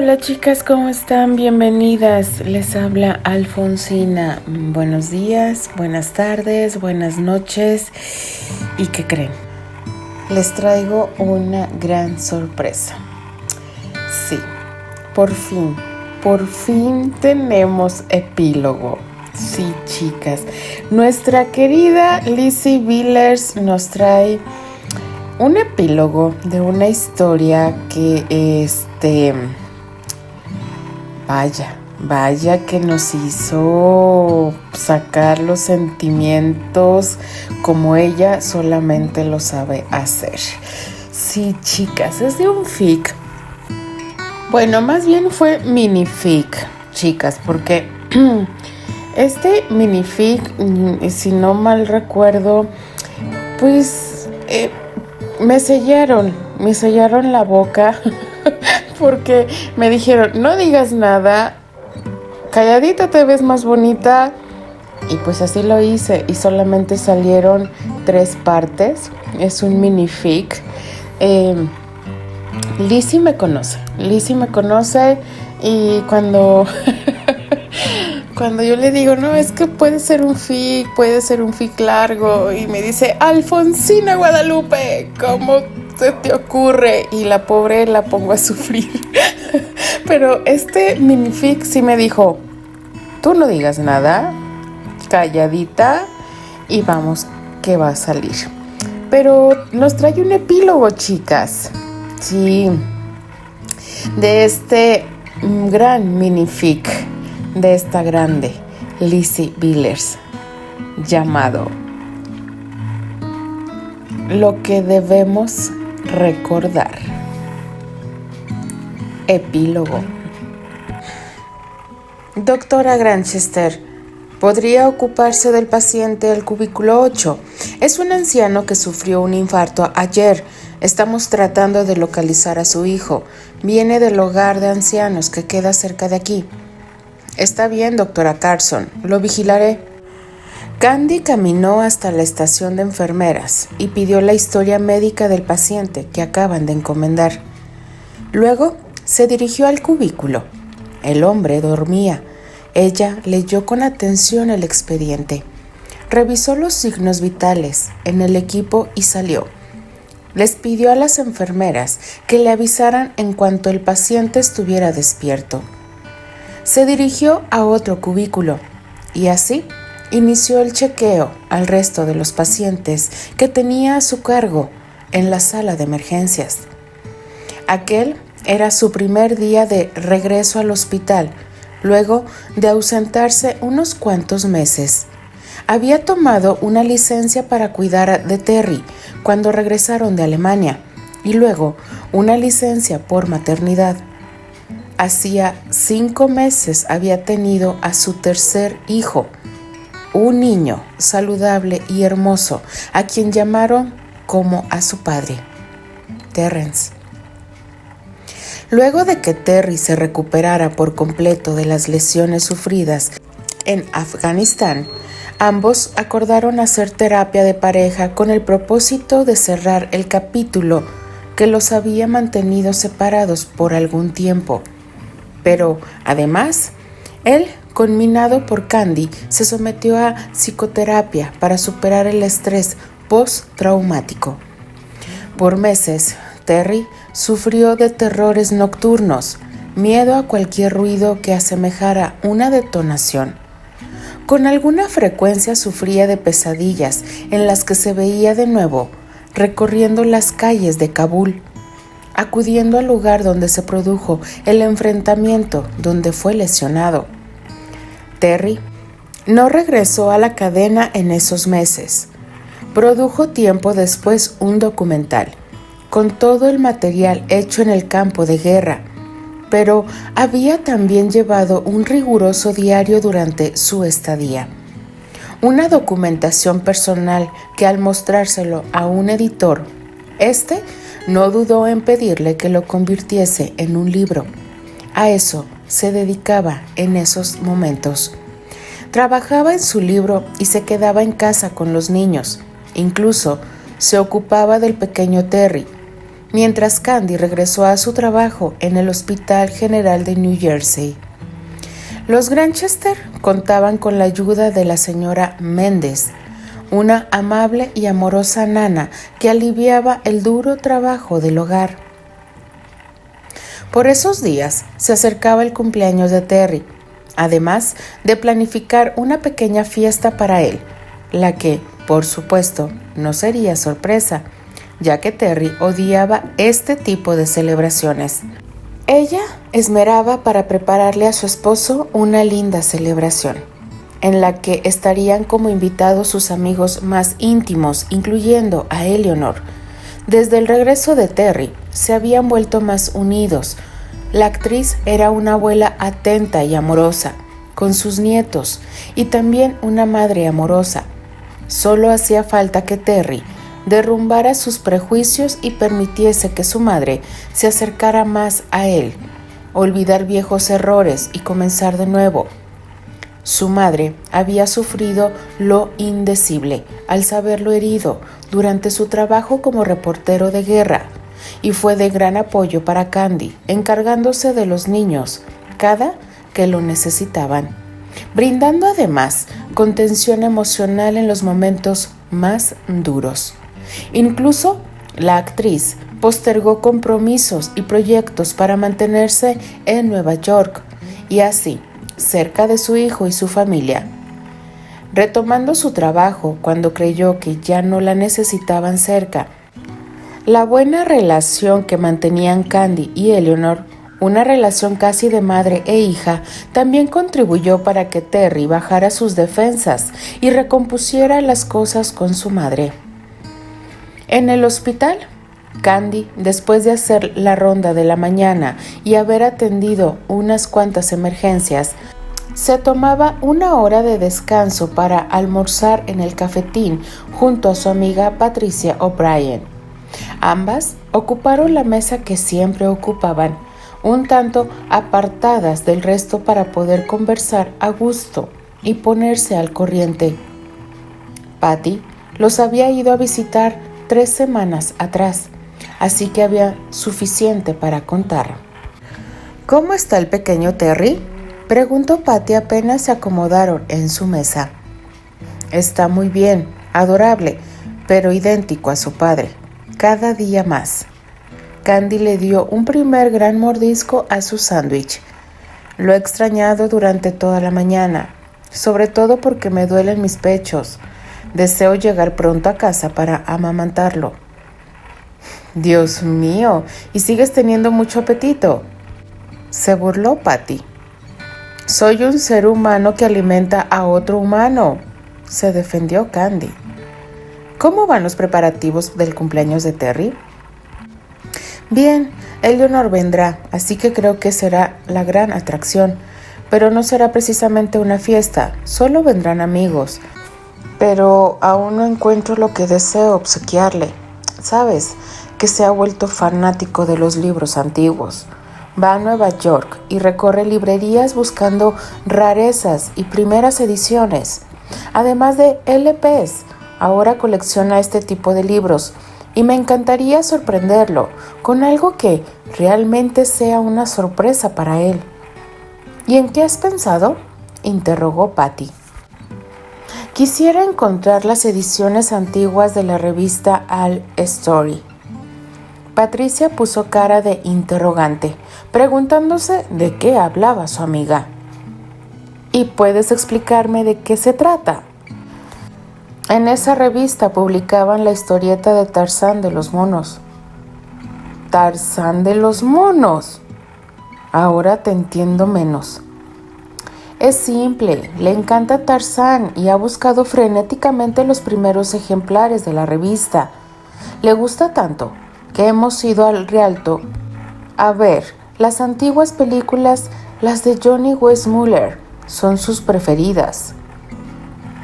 Hola chicas, ¿cómo están? Bienvenidas. Les habla Alfonsina. Buenos días, buenas tardes, buenas noches. ¿Y qué creen? Les traigo una gran sorpresa. Sí, por fin tenemos epílogo. Sí, chicas. Nuestra querida Lizzie Villers nos trae un epílogo de una historia que vaya que nos hizo sacar los sentimientos como ella solamente lo sabe hacer. Sí, chicas, es de un fic. Bueno, más bien fue minific, chicas, porque este minific, si no mal recuerdo, pues me sellaron la boca porque me dijeron, no digas nada, calladita te ves más bonita, y pues así lo hice, y solamente salieron 3 partes, es un minific. Lizzie me conoce, y cuando yo le digo, no, es que puede ser un fic largo, y me dice, Alfonsina Guadalupe, ¿cómo se te ocurre? Y la pobre la pongo a sufrir. Pero este minific sí me dijo, tú no digas nada, calladita, y vamos que va a salir. Pero nos trae un epílogo, chicas. Sí, de este gran minific de esta grande Lizzie Villers, llamado Lo que debemos recordar. Epílogo. Doctora Granchester, ¿podría ocuparse del paciente del cubículo 8? Es un anciano que sufrió un infarto ayer. Estamos tratando de localizar a su hijo. Viene del hogar de ancianos que queda cerca de aquí. Está bien, doctora Carson, lo vigilaré. Candy caminó hasta la estación de enfermeras y pidió la historia médica del paciente que acaban de encomendar. Luego se dirigió al cubículo. El hombre dormía. Ella leyó con atención el expediente. Revisó los signos vitales en el equipo y salió. Les pidió a las enfermeras que le avisaran en cuanto el paciente estuviera despierto. Se dirigió a otro cubículo y así inició el chequeo al resto de los pacientes que tenía a su cargo en la sala de emergencias. Aquel era su primer día de regreso al hospital, luego de ausentarse unos cuantos meses. Había tomado una licencia para cuidar de Terry cuando regresaron de Alemania y luego una licencia por maternidad. Hacía 5 meses había tenido a su tercer hijo, un niño saludable y hermoso, a quien llamaron como a su padre, Terrence. Luego de que Terry se recuperara por completo de las lesiones sufridas en Afganistán, ambos acordaron hacer terapia de pareja con el propósito de cerrar el capítulo que los había mantenido separados por algún tiempo. Pero, además, él, conminado por Candy, se sometió a psicoterapia para superar el estrés postraumático. Por meses, Terry sufrió de terrores nocturnos, miedo a cualquier ruido que asemejara una detonación. Con alguna frecuencia sufría de pesadillas en las que se veía de nuevo recorriendo las calles de Kabul, acudiendo al lugar donde se produjo el enfrentamiento donde fue lesionado. Terry no regresó a la cadena en esos meses. Produjo tiempo después un documental, con todo el material hecho en el campo de guerra, pero había también llevado un riguroso diario durante su estadía. Una documentación personal que al mostrárselo a un editor, no dudó en pedirle que lo convirtiese en un libro. A eso se dedicaba en esos momentos. Trabajaba en su libro y se quedaba en casa con los niños. Incluso se ocupaba del pequeño Terry, mientras Candy regresó a su trabajo en el Hospital General de New Jersey. Los Granchester contaban con la ayuda de la señora Mendes, una amable y amorosa nana que aliviaba el duro trabajo del hogar. Por esos días se acercaba el cumpleaños de Terry, además de planificar una pequeña fiesta para él, la que, por supuesto, no sería sorpresa, ya que Terry odiaba este tipo de celebraciones. Ella esmeraba para prepararle a su esposo una linda celebración, en la que estarían como invitados sus amigos más íntimos, incluyendo a Eleanor. Desde el regreso de Terry, se habían vuelto más unidos. La actriz era una abuela atenta y amorosa con sus nietos y también una madre amorosa. Solo hacía falta que Terry derrumbara sus prejuicios y permitiese que su madre se acercara más a él, olvidar viejos errores y comenzar de nuevo. Su madre había sufrido lo indecible al saberlo herido durante su trabajo como reportero de guerra y fue de gran apoyo para Candy, encargándose de los niños cada que lo necesitaban, brindando además contención emocional en los momentos más duros. Incluso la actriz postergó compromisos y proyectos para mantenerse en Nueva York y así cerca de su hijo y su familia. Retomando su trabajo cuando creyó que ya no la necesitaban cerca, la buena relación que mantenían Candy y Eleanor, una relación casi de madre e hija, también contribuyó para que Terry bajara sus defensas y recompusiera las cosas con su madre. En el hospital, Candy, después de hacer la ronda de la mañana y haber atendido unas cuantas emergencias, se tomaba una hora de descanso para almorzar en el cafetín junto a su amiga Patricia O'Brien. Ambas ocuparon la mesa que siempre ocupaban, un tanto apartadas del resto para poder conversar a gusto y ponerse al corriente. Patty los había ido a visitar 3 semanas atrás, así que había suficiente para contar. ¿Cómo está el pequeño Terry?, preguntó Patty apenas se acomodaron en su mesa. Está muy bien, adorable, pero idéntico a su padre, cada día más. Candy le dio un primer gran mordisco a su sándwich. Lo he extrañado durante toda la mañana, sobre todo porque me duelen mis pechos. Deseo llegar pronto a casa para amamantarlo. Dios mío, ¿y sigues teniendo mucho apetito?, se burló Patty. Soy un ser humano que alimenta a otro humano, se defendió Candy. ¿Cómo van los preparativos del cumpleaños de Terry? Bien, Eleanor vendrá, así que creo que será la gran atracción, pero no será precisamente una fiesta, solo vendrán amigos. Pero aún no encuentro lo que deseo obsequiarle. ¿Sabes? Que se ha vuelto fanático de los libros antiguos. Va a Nueva York y recorre librerías buscando rarezas y primeras ediciones. Además de LPs, ahora colecciona este tipo de libros y me encantaría sorprenderlo con algo que realmente sea una sorpresa para él. ¿Y en qué has pensado?, interrogó Patty. Quisiera encontrar las ediciones antiguas de la revista All Story. Patricia puso cara de interrogante, preguntándose de qué hablaba su amiga. ¿Y puedes explicarme de qué se trata? En esa revista publicaban la historieta de Tarzán de los monos. ¿Tarzán de los monos? Ahora te entiendo menos. Es simple, le encanta Tarzán y ha buscado frenéticamente los primeros ejemplares de la revista. Le gusta tanto que hemos ido al Rialto a ver las antiguas películas, las de Johnny Weissmuller, son sus preferidas.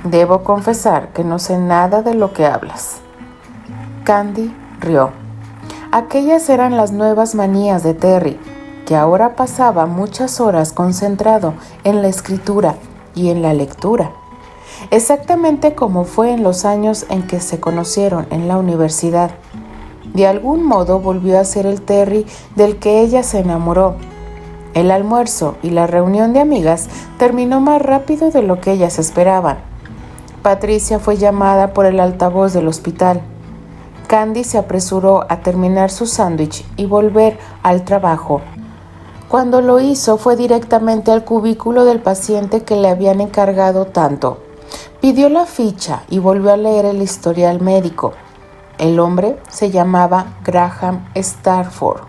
Debo confesar que no sé nada de lo que hablas. Candy rió. Aquellas eran las nuevas manías de Terry, que ahora pasaba muchas horas concentrado en la escritura y en la lectura, exactamente como fue en los años en que se conocieron en la universidad. De algún modo volvió a ser el Terry del que ella se enamoró. El almuerzo y la reunión de amigas terminó más rápido de lo que ellas esperaban. Patricia fue llamada por el altavoz del hospital. Candy se apresuró a terminar su sándwich y volver al trabajo. Cuando lo hizo, fue directamente al cubículo del paciente que le habían encargado tanto. Pidió la ficha y volvió a leer el historial médico. El hombre se llamaba Graham Stafford.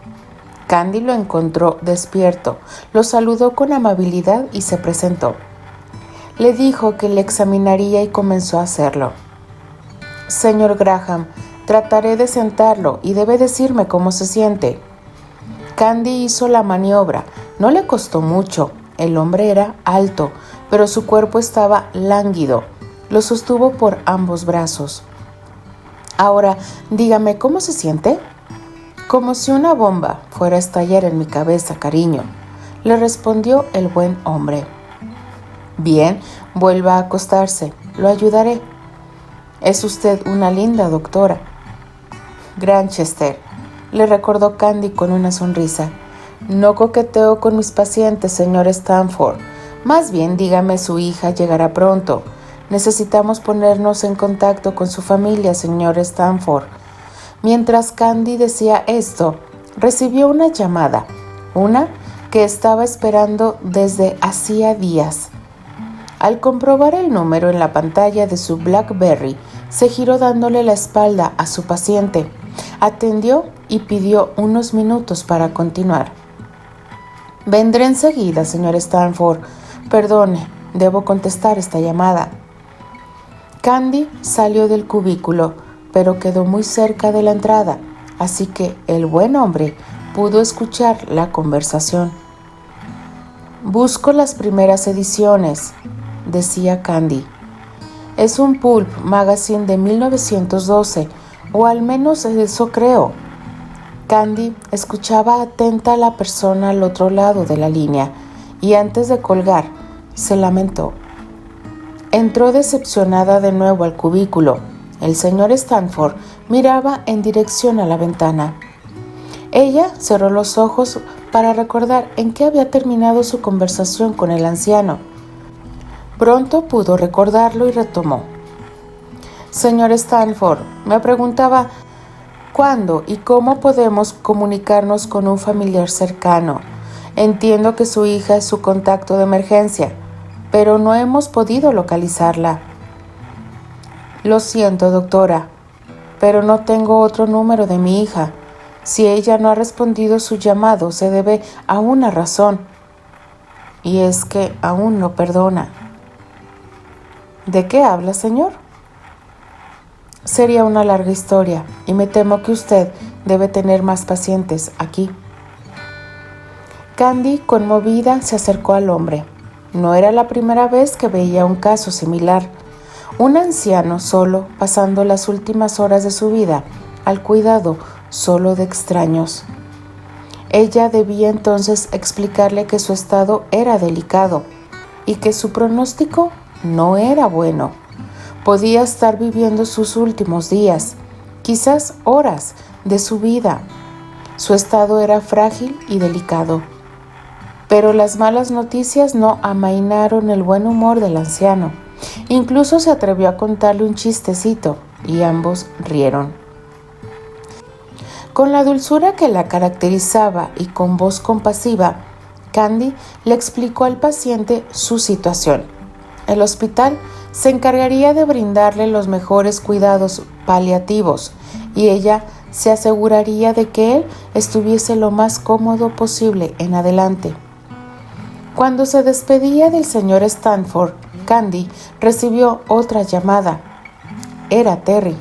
Candy lo encontró despierto, lo saludó con amabilidad y se presentó. Le dijo que le examinaría y comenzó a hacerlo. Señor Graham, trataré de sentarlo y debe decirme cómo se siente. Candy hizo la maniobra. No le costó mucho. El hombre era alto, pero su cuerpo estaba lánguido. Lo sostuvo por ambos brazos. Ahora, dígame, ¿cómo se siente? Como si una bomba fuera a estallar en mi cabeza, cariño, le respondió el buen hombre. Bien, vuelva a acostarse. Lo ayudaré. Es usted una linda doctora. Granchester, le recordó Candy con una sonrisa. No coqueteo con mis pacientes, señor Stanford. Más bien, dígame, su hija llegará pronto. Necesitamos ponernos en contacto con su familia, señor Stanford. Mientras Candy decía esto, recibió una llamada, una que estaba esperando desde hacía días. Al comprobar el número en la pantalla de su BlackBerry, se giró dándole la espalda a su paciente. Atendió y pidió unos minutos para continuar. Vendré enseguida, señor Stanford. Perdone, debo contestar esta llamada. Candy salió del cubículo, pero quedó muy cerca de la entrada, así que el buen hombre pudo escuchar la conversación. Busco las primeras ediciones, decía Candy. Es un pulp magazine de 1912, o al menos eso creo. Candy escuchaba atenta a la persona al otro lado de la línea y antes de colgar, se lamentó. Entró decepcionada de nuevo al cubículo. El señor Stanford miraba en dirección a la ventana. Ella cerró los ojos para recordar en qué había terminado su conversación con el anciano. Pronto pudo recordarlo y retomó. Señor Stanford, me preguntaba ¿cuándo y cómo podemos comunicarnos con un familiar cercano? Entiendo que su hija es su contacto de emergencia, pero no hemos podido localizarla. Lo siento, doctora, pero no tengo otro número de mi hija. Si ella no ha respondido su llamado, se debe a una razón, y es que aún no perdona. ¿De qué habla, señor? Sería una larga historia, y me temo que usted debe tener más pacientes aquí. Candy, conmovida, se acercó al hombre. No era la primera vez que veía un caso similar. Un anciano solo, pasando las últimas horas de su vida al cuidado solo de extraños. Ella debía entonces explicarle que su estado era delicado y que su pronóstico no era bueno. Podía estar viviendo sus últimos días, quizás horas de su vida. Su estado era frágil y delicado. Pero las malas noticias no amainaron el buen humor del anciano. Incluso se atrevió a contarle un chistecito y ambos rieron. Con la dulzura que la caracterizaba y con voz compasiva, Candy le explicó al paciente su situación. El hospital se encargaría de brindarle los mejores cuidados paliativos y ella se aseguraría de que él estuviese lo más cómodo posible en adelante. Cuando se despedía del señor Stanford, Candy recibió otra llamada. Era Terry.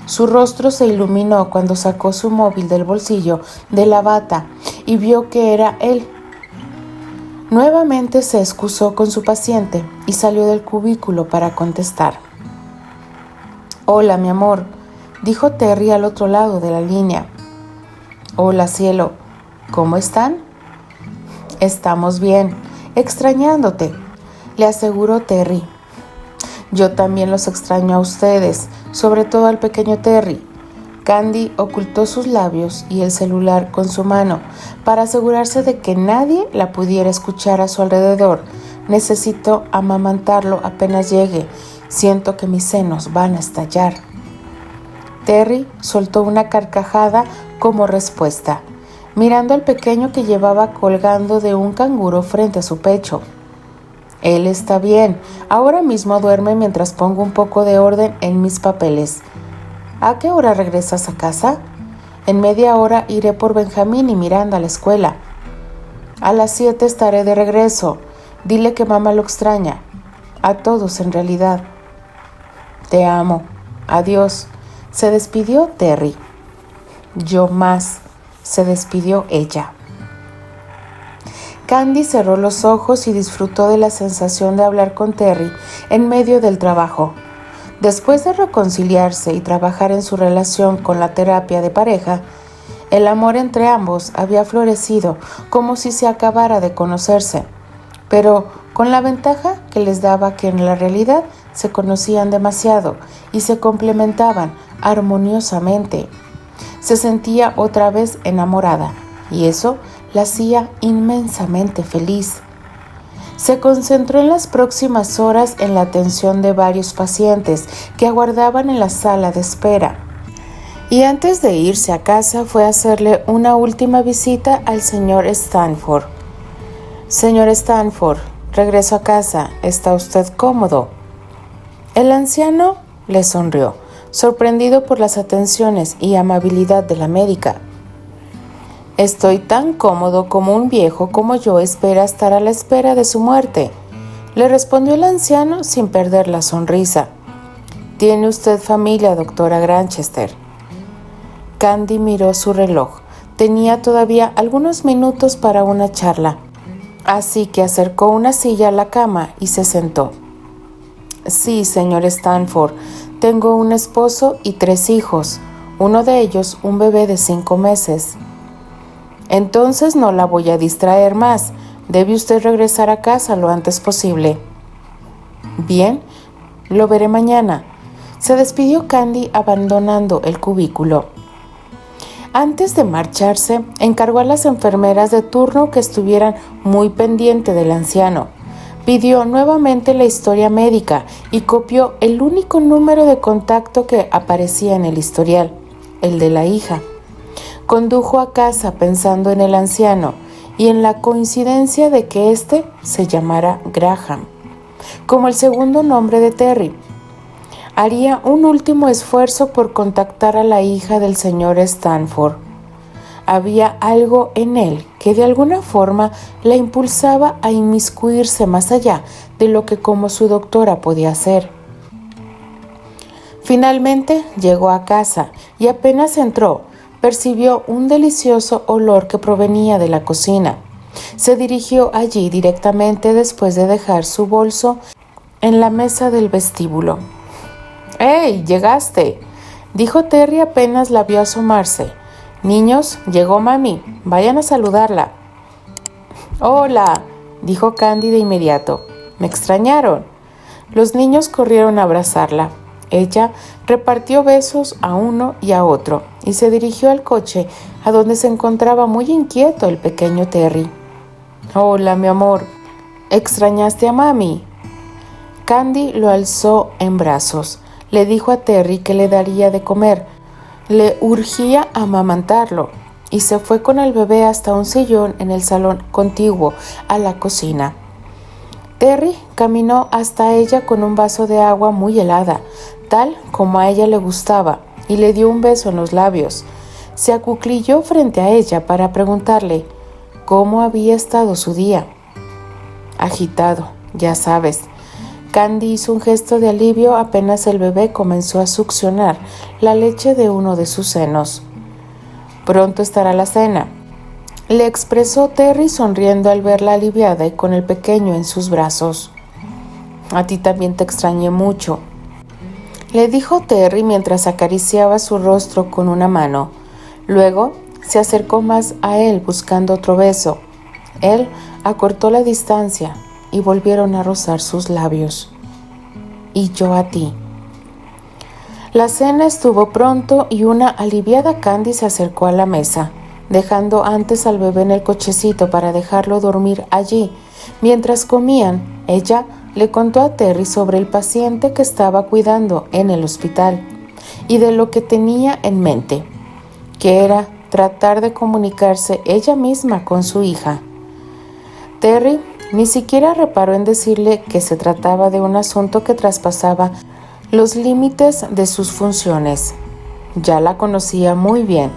Su rostro se iluminó cuando sacó su móvil del bolsillo de la bata y vio que era él. Nuevamente se excusó con su paciente y salió del cubículo para contestar. Hola, mi amor, dijo Terry al otro lado de la línea. Hola, cielo, ¿cómo están? Estamos bien, extrañándote, le aseguró Terry. Yo también los extraño a ustedes, sobre todo al pequeño Terry. Candy ocultó sus labios y el celular con su mano para asegurarse de que nadie la pudiera escuchar a su alrededor. Necesito amamantarlo apenas llegue. Siento que mis senos van a estallar. Terry soltó una carcajada como respuesta, mirando al pequeño que llevaba colgando de un canguro frente a su pecho. Él está bien. Ahora mismo duerme mientras pongo un poco de orden en mis papeles. ¿A qué hora regresas a casa? En media hora iré por Benjamín y Miranda a la escuela. A las 7 estaré de regreso. Dile que mamá lo extraña. A todos en realidad. Te amo. Adiós. Se despidió Terry. Yo más. Se despidió ella. Candy cerró los ojos y disfrutó de la sensación de hablar con Terry en medio del trabajo. Después de reconciliarse y trabajar en su relación con la terapia de pareja, el amor entre ambos había florecido como si se acabara de conocerse, pero con la ventaja que les daba que en la realidad se conocían demasiado y se complementaban armoniosamente. Se sentía otra vez enamorada y eso la hacía inmensamente feliz. Se concentró en las próximas horas en la atención de varios pacientes que aguardaban en la sala de espera. Y antes de irse a casa fue a hacerle una última visita al señor Stanford. Señor Stanford, regreso a casa. ¿Está usted cómodo? El anciano le sonrió, sorprendido por las atenciones y amabilidad de la médica. Estoy tan cómodo como un viejo como yo espera estar a la espera de su muerte, le respondió el anciano sin perder la sonrisa. ¿Tiene usted familia, doctora Granchester? Candy miró su reloj. Tenía todavía algunos minutos para una charla, así que acercó una silla a la cama y se sentó. Sí, señor Stanford, tengo un esposo y 3 hijos, uno de ellos un bebé de 5 meses. Entonces no la voy a distraer más. Debe usted regresar a casa lo antes posible. Bien, lo veré mañana. Se despidió Candy abandonando el cubículo. Antes de marcharse, encargó a las enfermeras de turno que estuvieran muy pendiente del anciano. Pidió nuevamente la historia médica y copió el único número de contacto que aparecía en el historial, el de la hija. Condujo a casa pensando en el anciano y en la coincidencia de que éste se llamara Graham, como el segundo nombre de Terry. Haría un último esfuerzo por contactar a la hija del señor Stanford. Había algo en él que de alguna forma la impulsaba a inmiscuirse más allá de lo que como su doctora podía hacer. Finalmente llegó a casa y apenas entró, percibió un delicioso olor que provenía de la cocina. Se dirigió allí directamente después de dejar su bolso en la mesa del vestíbulo. ¡Hey, llegaste!, dijo Terry apenas la vio asomarse. Niños, llegó mami, vayan a saludarla. Hola, dijo Candy de inmediato. ¿Me extrañaron? Los niños corrieron a abrazarla. Ella repartió besos a uno y a otro y se dirigió al coche, a donde se encontraba muy inquieto el pequeño Terry. Hola, mi amor. ¿Extrañaste a mami? Candy lo alzó en brazos. Le dijo a Terry que le daría de comer. Le urgía amamantarlo y se fue con el bebé hasta un sillón en el salón contiguo a la cocina. Terry caminó hasta ella con un vaso de agua muy helada, tal como a ella le gustaba, y le dio un beso en los labios. Se acuclilló frente a ella para preguntarle cómo había estado su día. Agitado, ya sabes. Candy hizo un gesto de alivio apenas el bebé comenzó a succionar la leche de uno de sus senos. Pronto estará la cena, le expresó Terry sonriendo al verla aliviada y con el pequeño en sus brazos. A ti también te extrañé mucho, le dijo Terry mientras acariciaba su rostro con una mano. Luego se acercó más a él buscando otro beso. Él acortó la distancia y volvieron a rozar sus labios. Y yo a ti. La cena estuvo pronto y una aliviada Candy se acercó a la mesa, dejando antes al bebé en el cochecito para dejarlo dormir allí. Mientras comían, ella le contó a Terry sobre el paciente que estaba cuidando en el hospital y de lo que tenía en mente, que era tratar de comunicarse ella misma con su hija. Terry ni siquiera reparó en decirle que se trataba de un asunto que traspasaba los límites de sus funciones. Ya la conocía muy bien.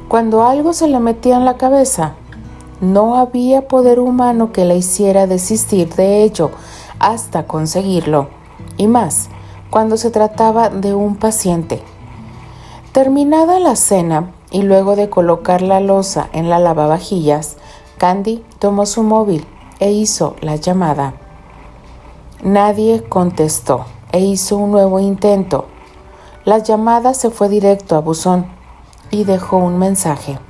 Cuando algo se le metía en la cabeza, no había poder humano que la hiciera desistir de ello hasta conseguirlo, y más cuando se trataba de un paciente. Terminada la cena y luego de colocar la loza en la lavavajillas, Candy tomó su móvil e hizo la llamada. Nadie contestó e hizo un nuevo intento. La llamada se fue directo a buzón y dejó un mensaje.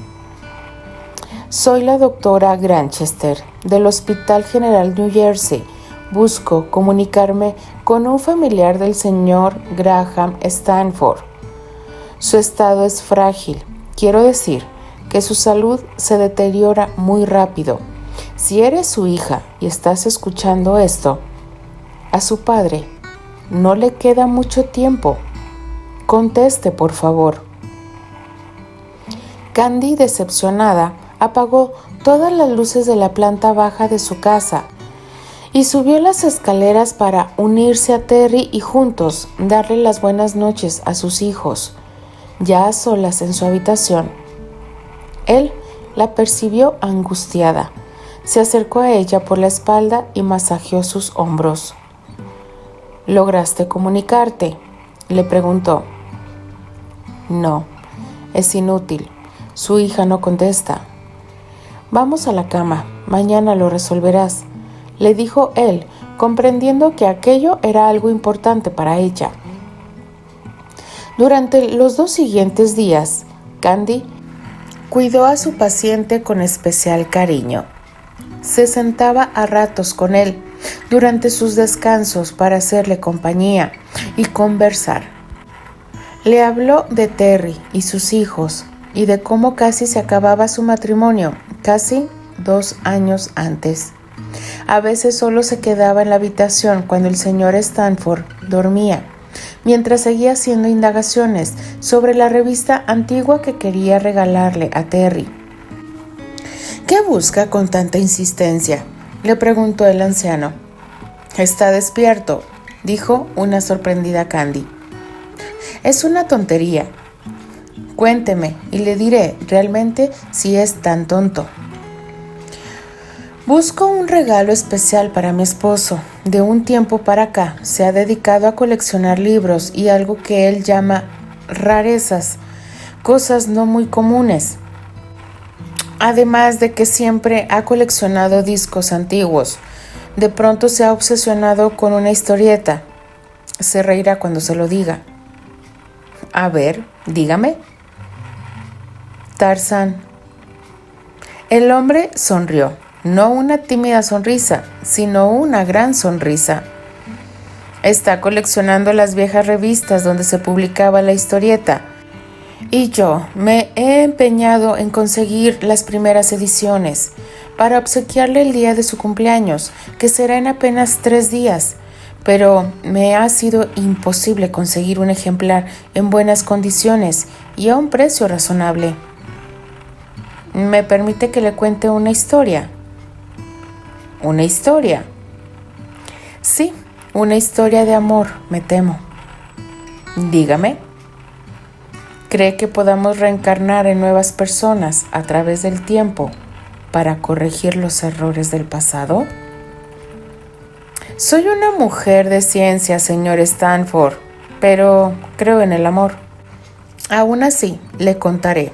Soy la doctora Granchester del Hospital General New Jersey. Busco comunicarme con un familiar del señor Graham Stanford. Su estado es frágil. Quiero decir que su salud se deteriora muy rápido. Si eres su hija y estás escuchando esto, a su padre no le queda mucho tiempo. Conteste, por favor. Candy, decepcionada, apagó todas las luces de la planta baja de su casa y subió las escaleras para unirse a Terry y juntos darle las buenas noches a sus hijos, ya a solas en su habitación. Él la percibió angustiada. Se acercó a ella por la espalda y masajeó sus hombros. ¿Lograste comunicarte?, le preguntó. No, es inútil. Su hija no contesta. Vamos a la cama, mañana lo resolverás, le dijo él, comprendiendo que aquello era algo importante para ella. Durante los 2 siguientes días, Candy cuidó a su paciente con especial cariño. Se sentaba a ratos con él durante sus descansos para hacerle compañía y conversar. Le habló de Terry y sus hijos y de cómo casi se acababa su matrimonio, casi 2 años antes. A veces solo se quedaba en la habitación cuando el señor Stanford dormía, mientras seguía haciendo indagaciones sobre la revista antigua que quería regalarle a Terry. ¿Qué busca con tanta insistencia?, le preguntó el anciano. Está despierto, dijo una sorprendida Candy. Es una tontería. Cuénteme y le diré realmente si es tan tonto. Busco un regalo especial para mi esposo. De un tiempo para acá se ha dedicado a coleccionar libros y algo que él llama rarezas, cosas no muy comunes. Además de que siempre ha coleccionado discos antiguos. De pronto se ha obsesionado con una historieta. Se reirá cuando se lo diga. A ver, dígame. Tarzán. El hombre sonrió. No una tímida sonrisa, sino una gran sonrisa. Está coleccionando las viejas revistas donde se publicaba la historieta. Y yo me he empeñado en conseguir las primeras ediciones para obsequiarle el día de su cumpleaños, que será en apenas 3 días. Pero me ha sido imposible conseguir un ejemplar en buenas condiciones y a un precio razonable. ¿Me permite que le cuente una historia? ¿Una historia? Sí, una historia de amor, me temo. Dígame. ¿Cree que podamos reencarnar en nuevas personas a través del tiempo para corregir los errores del pasado? Soy una mujer de ciencia, señor Stanford, pero creo en el amor. Aún así, le contaré.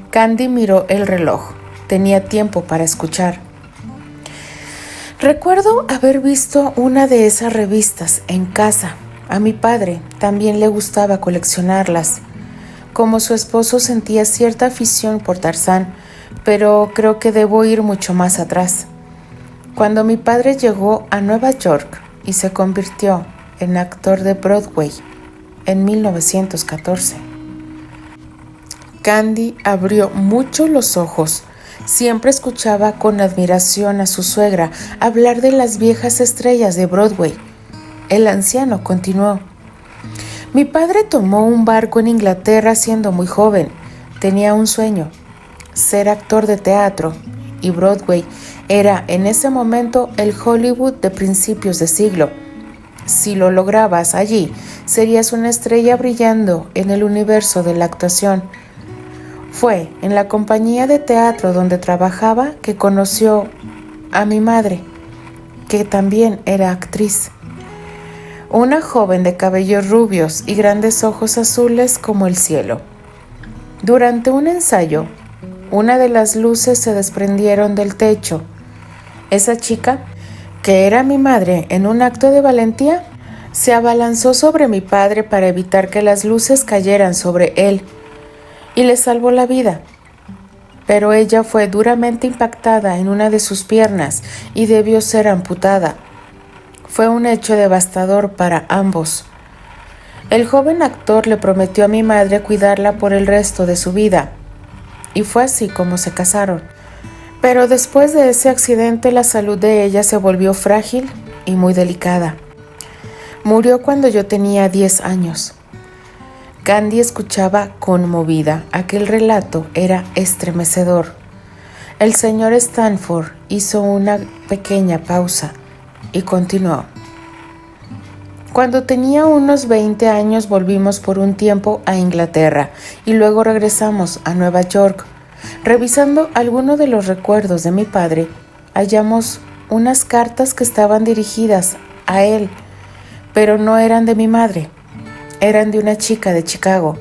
Candy miró el reloj. Tenía tiempo para escuchar. Recuerdo haber visto una de esas revistas en casa. A mi padre también le gustaba coleccionarlas. Como su esposo sentía cierta afición por Tarzán, pero creo que debo ir mucho más atrás. Cuando mi padre llegó a Nueva York y se convirtió en actor de Broadway, en 1914. Candy abrió mucho los ojos. Siempre escuchaba con admiración a su suegra hablar de las viejas estrellas de Broadway. El anciano continuó. Mi padre tomó un barco en Inglaterra siendo muy joven. Tenía un sueño, ser actor de teatro, y Broadway era en ese momento el Hollywood de principios de siglo. Si lo lograbas allí, serías una estrella brillando en el universo de la actuación. Fue en la compañía de teatro donde trabajaba que conoció a mi madre, que también era actriz. Una joven de cabellos rubios y grandes ojos azules como el cielo. Durante un ensayo, una de las luces se desprendieron del techo. Esa chica, que era mi madre, en un acto de valentía, se abalanzó sobre mi padre para evitar que las luces cayeran sobre él y le salvó la vida. Pero ella fue duramente impactada en una de sus piernas y debió ser amputada. Fue un hecho devastador para ambos. El joven actor le prometió a mi madre cuidarla por el resto de su vida, y fue así como se casaron. Pero después de ese accidente la salud de ella se volvió frágil y muy delicada. Murió cuando yo tenía 10 años. Candy escuchaba conmovida. Aquel relato era estremecedor. El señor Stanford hizo una pequeña pausa y continuó. Cuando tenía unos 20 años volvimos por un tiempo a Inglaterra y luego regresamos a Nueva York. Revisando algunos de los recuerdos de mi padre, hallamos unas cartas que estaban dirigidas a él, pero no eran de mi madre, eran de una chica de Chicago.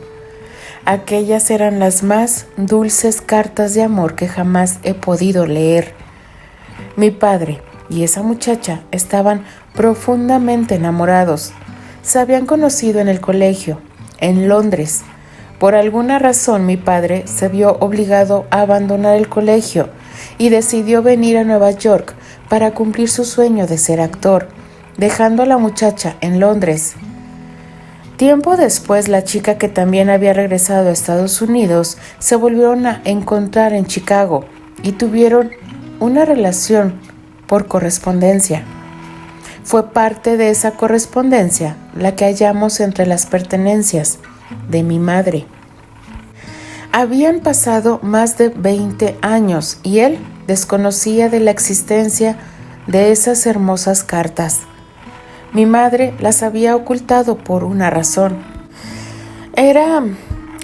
Aquellas eran las más dulces cartas de amor que jamás he podido leer. Mi padre y esa muchacha estaban profundamente enamorados. Se habían conocido en el colegio, en Londres. Por alguna razón mi padre se vio obligado a abandonar el colegio y decidió venir a Nueva York para cumplir su sueño de ser actor, dejando a la muchacha en Londres. Tiempo después, la chica, que también había regresado a Estados Unidos, se volvieron a encontrar en Chicago y tuvieron una relación por correspondencia. Fue parte de esa correspondencia la que hallamos entre las pertenencias de mi madre. Habían pasado más de 20 años y él desconocía de la existencia de esas hermosas cartas. Mi madre las había ocultado por una razón. Era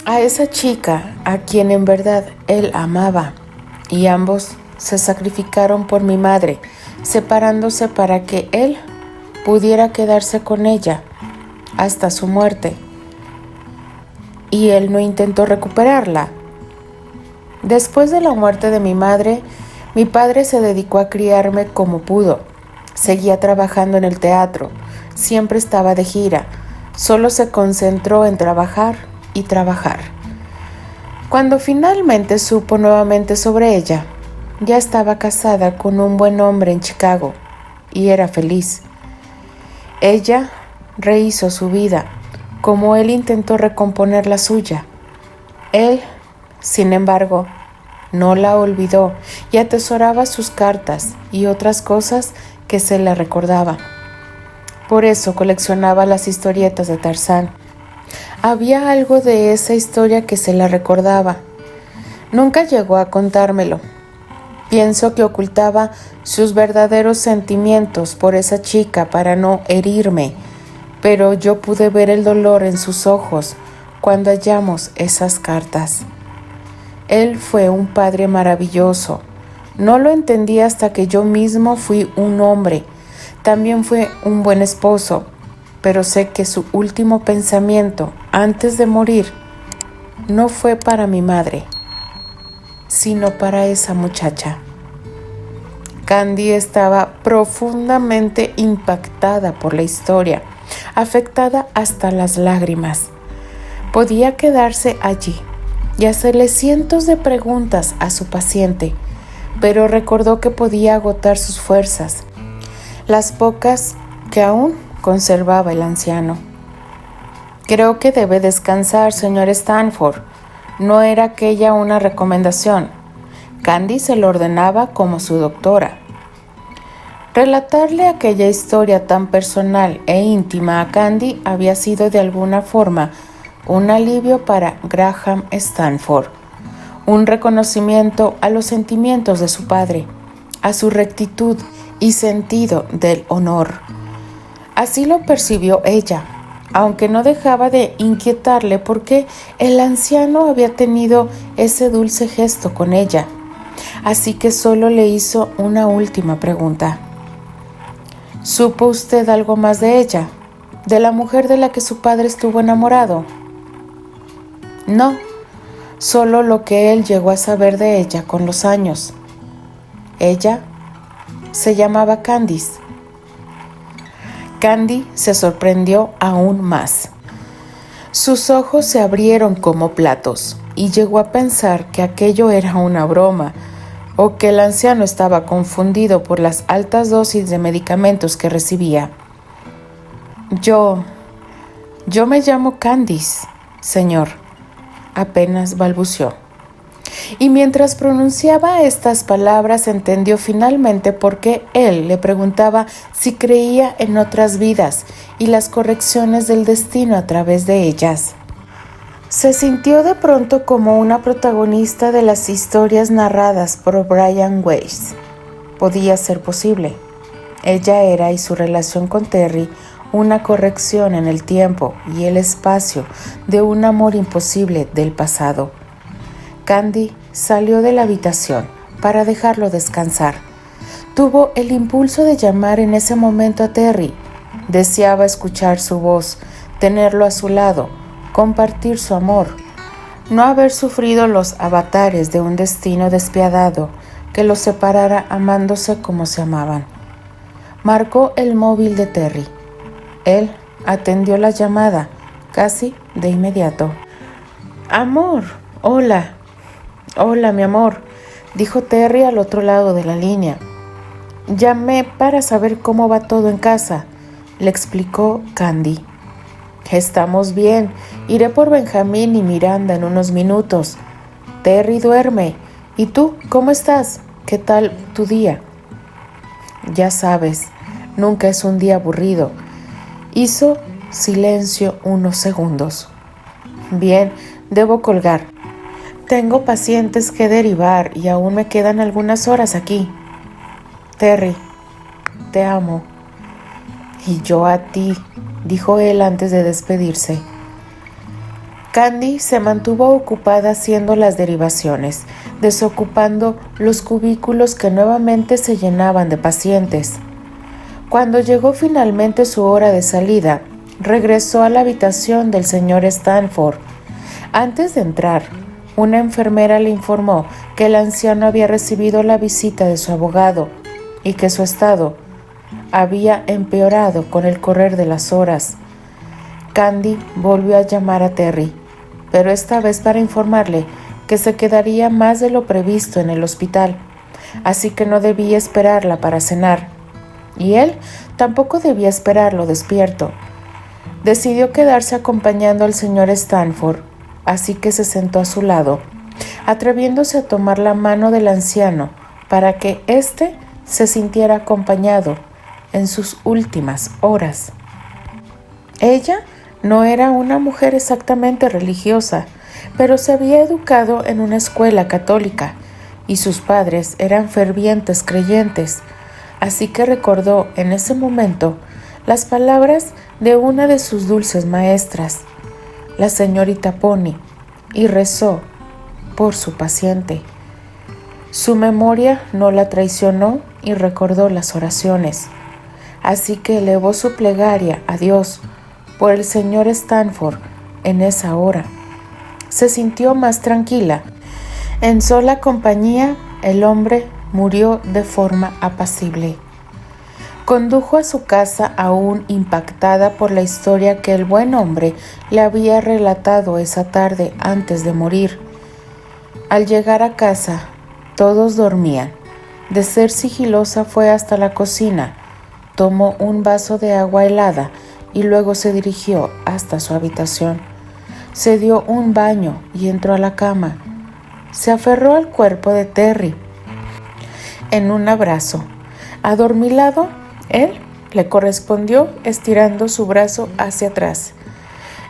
a esa chica a quien en verdad él amaba, y ambos se sacrificaron por mi madre, separándose para que él pudiera quedarse con ella hasta su muerte. Y él no intentó recuperarla. Después de la muerte de mi madre, mi padre se dedicó a criarme como pudo. Seguía trabajando en el teatro, siempre estaba de gira, solo se concentró en trabajar y trabajar. Cuando finalmente supo nuevamente sobre ella, ya estaba casada con un buen hombre en Chicago y era feliz. Ella rehizo su vida, como él intentó recomponer la suya. Él, sin embargo, no la olvidó y atesoraba sus cartas y otras cosas que se le recordaban. Por eso coleccionaba las historietas de Tarzán. Había algo de esa historia que se le recordaba. Nunca llegó a contármelo. Pienso que ocultaba sus verdaderos sentimientos por esa chica para no herirme, pero yo pude ver el dolor en sus ojos cuando hallamos esas cartas. Él fue un padre maravilloso. No lo entendí hasta que yo mismo fui un hombre. También fue un buen esposo, pero sé que su último pensamiento antes de morir no fue para mi madre, sino para esa muchacha. Candy estaba profundamente impactada por la historia, afectada hasta las lágrimas. Podía quedarse allí y hacerle cientos de preguntas a su paciente, pero recordó que podía agotar sus fuerzas, las pocas que aún conservaba el anciano. Creo que debe descansar, señor Stanford. No era aquella una recomendación. Candy se lo ordenaba como su doctora. Relatarle aquella historia tan personal e íntima a Candy había sido de alguna forma un alivio para Graham Stanford, un reconocimiento a los sentimientos de su padre, a su rectitud y sentido del honor. Así lo percibió ella, aunque no dejaba de inquietarle por qué el anciano había tenido ese dulce gesto con ella. Así que solo le hizo una última pregunta. ¿Supo usted algo más de ella? ¿De la mujer de la que su padre estuvo enamorado? No, solo lo que él llegó a saber de ella con los años. Ella se llamaba Candice. Candy se sorprendió aún más. Sus ojos se abrieron como platos y llegó a pensar que aquello era una broma o que el anciano estaba confundido por las altas dosis de medicamentos que recibía. Yo me llamo Candice, señor, apenas balbuceó. Y mientras pronunciaba estas palabras entendió finalmente por qué él le preguntaba si creía en otras vidas y las correcciones del destino a través de ellas. Se sintió de pronto como una protagonista de las historias narradas por Brian Weiss. Podía ser posible. Ella era y su relación con Terry una corrección en el tiempo y el espacio de un amor imposible del pasado. Candy salió de la habitación para dejarlo descansar. Tuvo el impulso de llamar en ese momento a Terry. Deseaba escuchar su voz, tenerlo a su lado, compartir su amor, no haber sufrido los avatares de un destino despiadado que los separara amándose como se amaban. Marcó el móvil de Terry. Él atendió la llamada casi de inmediato. Amor, hola. Hola, mi amor, dijo Terry al otro lado de la línea. Llamé para saber cómo va todo en casa, le explicó Candy. Estamos bien, iré por Benjamín y Miranda en unos minutos. Terry duerme. ¿Y tú, cómo estás? ¿Qué tal tu día? Ya sabes, nunca es un día aburrido. Hizo silencio unos segundos. Bien, debo colgar. Tengo pacientes que derivar y aún me quedan algunas horas aquí. Terry, te amo. Y yo a ti, dijo él antes de despedirse. Candy se mantuvo ocupada haciendo las derivaciones, desocupando los cubículos que nuevamente se llenaban de pacientes. Cuando llegó finalmente su hora de salida, regresó a la habitación del señor Stanford. Antes de entrar, una enfermera le informó que el anciano había recibido la visita de su abogado y que su estado había empeorado con el correr de las horas. Candy volvió a llamar a Terry, pero esta vez para informarle que se quedaría más de lo previsto en el hospital, así que no debía esperarla para cenar, y él tampoco debía esperarlo despierto. Decidió quedarse acompañando al señor Stanford, así que se sentó a su lado, atreviéndose a tomar la mano del anciano para que éste se sintiera acompañado en sus últimas horas. Ella no era una mujer exactamente religiosa, pero se había educado en una escuela católica y sus padres eran fervientes creyentes, así que recordó en ese momento las palabras de una de sus dulces maestras, la señorita Pony, y rezó por su paciente. Su memoria no la traicionó y recordó las oraciones, así que elevó su plegaria a Dios por el señor Stanford en esa hora. Se sintió más tranquila. En sola compañía, el hombre murió de forma apacible. Condujo a su casa aún impactada por la historia que el buen hombre le había relatado esa tarde antes de morir. Al llegar a casa, todos dormían. De ser sigilosa fue hasta la cocina, tomó un vaso de agua helada y luego se dirigió hasta su habitación. Se dio un baño y entró a la cama. Se aferró al cuerpo de Terry en un abrazo. Adormilado, él le correspondió estirando su brazo hacia atrás.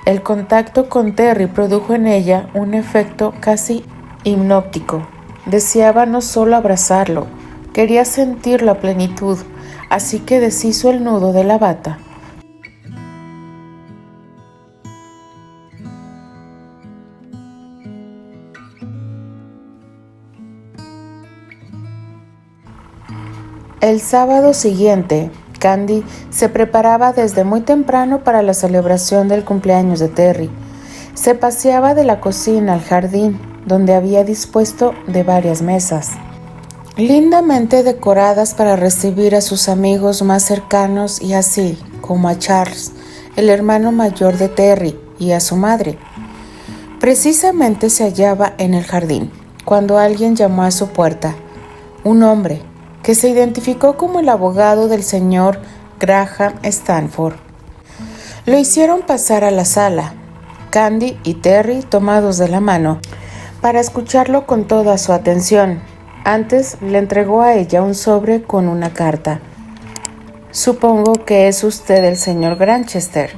El contacto con Terry produjo en ella un efecto casi hipnótico. Deseaba no solo abrazarlo, quería sentir la plenitud, así que deshizo el nudo de la bata. El sábado siguiente, Candy se preparaba desde muy temprano para la celebración del cumpleaños de Terry. Se paseaba de la cocina al jardín, donde había dispuesto de varias mesas, lindamente decoradas para recibir a sus amigos más cercanos y así como a Charles, el hermano mayor de Terry, y a su madre. Precisamente se hallaba en el jardín cuando alguien llamó a su puerta. Un hombre que se identificó como el abogado del señor Graham Stanford. Lo hicieron pasar a la sala, Candy y Terry tomados de la mano, para escucharlo con toda su atención. Antes le entregó a ella un sobre con una carta. «Supongo que es usted el señor Granchester».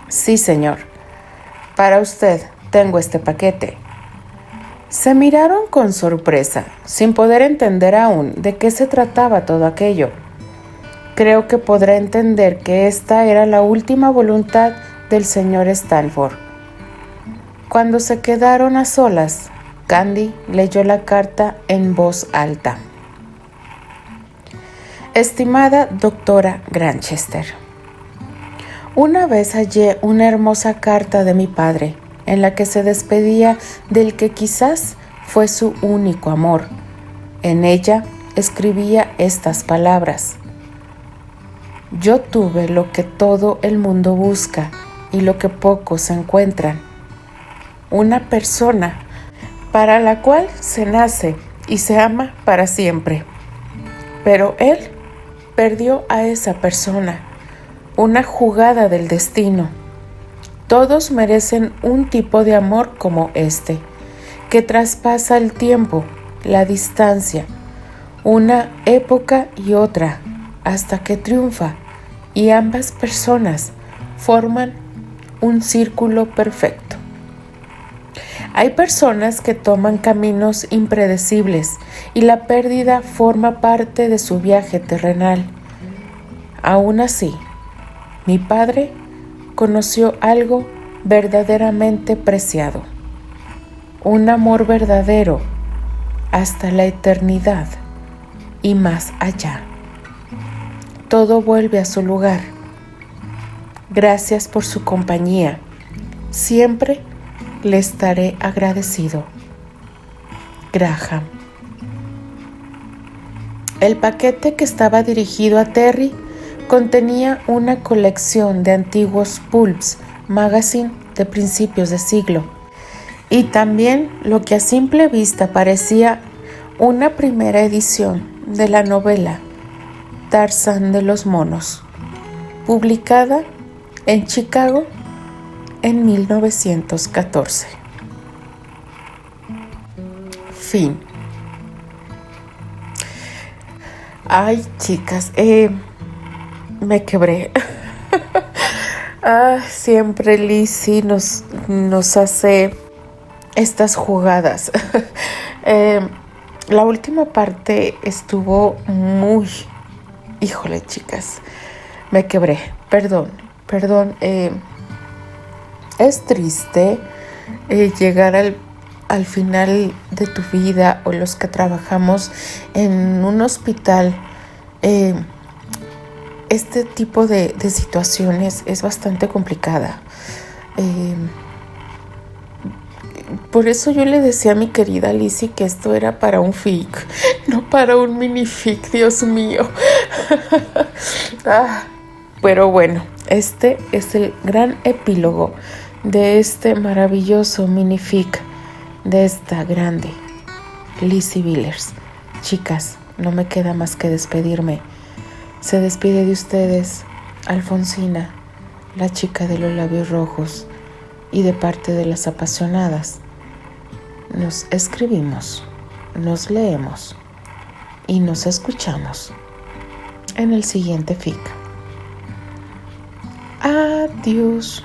«Sí, señor. Para usted tengo este paquete». Se miraron con sorpresa, sin poder entender aún de qué se trataba todo aquello. Creo que podrá entender que esta era la última voluntad del señor Stanford. Cuando se quedaron a solas, Candy leyó la carta en voz alta. Estimada doctora Granchester, una vez hallé una hermosa carta de mi padre, en la que se despedía del que quizás fue su único amor. En ella escribía estas palabras: «Yo tuve lo que todo el mundo busca y lo que pocos encuentran. Una persona para la cual se nace y se ama para siempre. Pero él perdió a esa persona, una jugada del destino. Todos merecen un tipo de amor como este, que traspasa el tiempo, la distancia, una época y otra, hasta que triunfa, y ambas personas forman un círculo perfecto. Hay personas que toman caminos impredecibles y la pérdida forma parte de su viaje terrenal. Aún así, mi padre conoció algo verdaderamente preciado, un amor verdadero hasta la eternidad y más allá. Todo vuelve a su lugar. Gracias por su compañía. Siempre le estaré agradecido. Graham». El paquete, que estaba dirigido a Terry, contenía una colección de antiguos pulps magazine de principios de siglo, y también lo que a simple vista parecía una primera edición de la novela Tarzán de los monos, publicada en Chicago en 1914. Fin. Ay, chicas, me quebré. Siempre Lizzie nos hace estas jugadas. La última parte estuvo muy... Híjole, chicas, me quebré. Perdón. Es triste llegar al final de tu vida, o los que trabajamos en un hospital. Este tipo de situaciones es bastante complicada. Por eso yo le decía a mi querida Lizzie que esto era para un fic, no para un minific, Dios mío. Pero bueno, este es el gran epílogo de este maravilloso minific de esta grande Lizzie Villers. Chicas, no me queda más que despedirme. Se despide de ustedes Alfonsina, la chica de los labios rojos, y de parte de las apasionadas. Nos escribimos, nos leemos y nos escuchamos en el siguiente fic. Adiós.